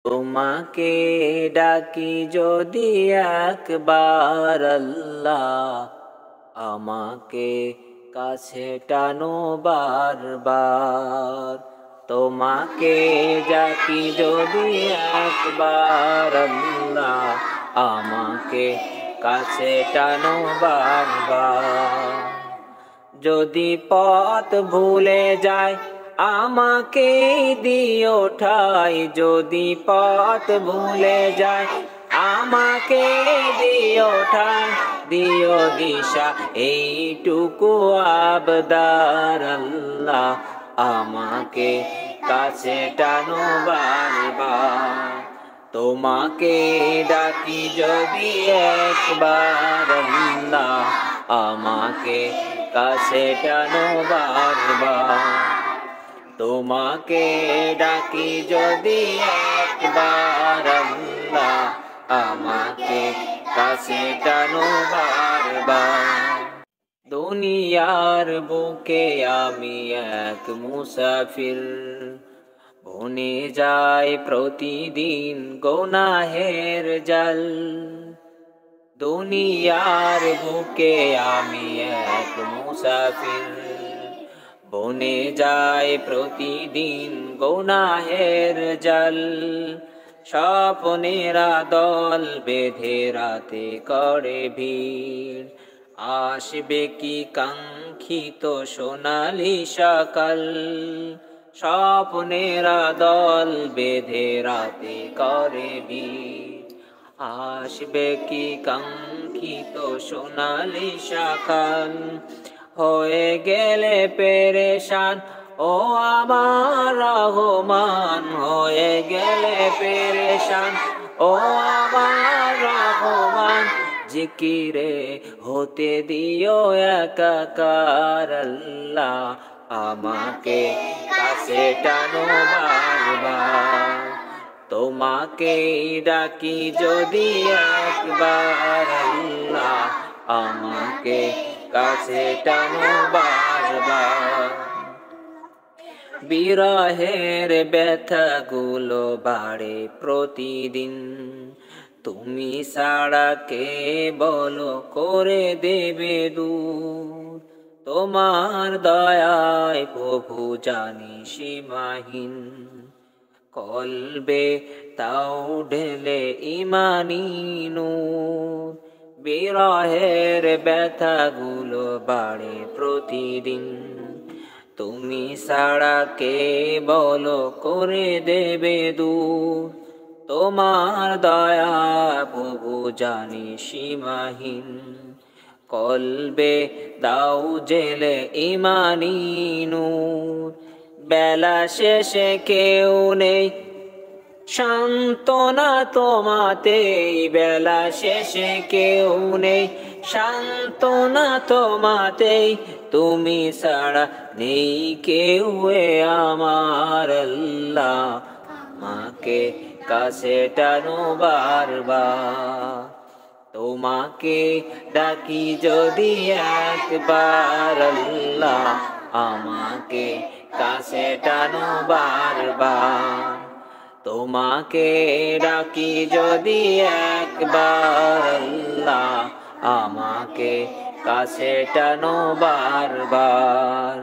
তোমাকে ডাকি যদি একবার আল্লাহ, আমাকে কাছে টানো বারবার। তোমাকে ডাকি যদি একবার আল্লাহ, আমাকে কাছে টানো বারবার। যদি পথ ভুলে যায় আমাকে দিও ঠাই, যদি পথ ভুলে যায় আমাকে দিও ঠাই, দিও দিশা এইটুকু আবদার আল্লাহ, আমাকে কাছে টানো বারবার। তোমাকে ডাকি যদি একবার আল্লাহ, আমাকে কাছে টানো বারবার। তোমাকে ডাকি যদি একবার আল্লাহ, আমাকে কাছে টানো বারবার। দুনিয়ার বুকে আমি এক মুসাফির, বনে যায় প্রতিদিন গুনাহের জাল। দুনিয়ার বুকে আমি এক মুসাফির, বনে যায় প্রতিদিন গুনাহের জাল। স্বপ্নেরা দল বেঁধে রাতে করে ভিড়, আসবে কি কাঙ্ক্ষিত সোনালি সকাল। স্বপ্নেরা দল বেঁধে রাতে করে ভিড়, আসবে কি কাঙ্ক্ষিত সোনালি সকাল। হয়ে গেলে পেরেশান ও আমার রহমান, হয়ে গেলে পেরেশান ও আমার রহমান। জিকিরে হতে দিও একাকার আল্লাহ, আমাকে কাছে টানো বারবার। তোমাকে ডাকি যদি একবার আল্লাহ, আমাকে কাছে টানো বারবার। বিরহের ব্যথাগুলো বাড়ে প্রতিদিন, তুমি ছাড়া কে বলো করে দেবে দূর। তোমার দয়ায় প্রভু জানি সীমাহীন, কলবে তাও ঢেলে ইমানি নূর। বিরহের ব্যথাগুলো বাড়ে প্রতিদিন, তুমি ছাড়া কে বলো করে দেবে দূর। তোমার দয়া প্রভু জানি সীমাহীন, কলবে দাও জেলে ইমানি নূর। বেলা শেষে কেউ নেই সান্ত্বনা তোমাতেই, বেলা শেষে কেউ নেই সান্ত্বনা তোমাতেই। তুমি ছাড়া নেই কেউ আমার আল্লাহ, আমাকে কাছে টানো বারবার। তোমাকে ডাকি যদি একবার আল্লাহ, আমাকে কাছে টানো বারবার। তোমাকে ডাকি যদি একবার আল্লাহ, আমাকে কাছে টানো বারবার।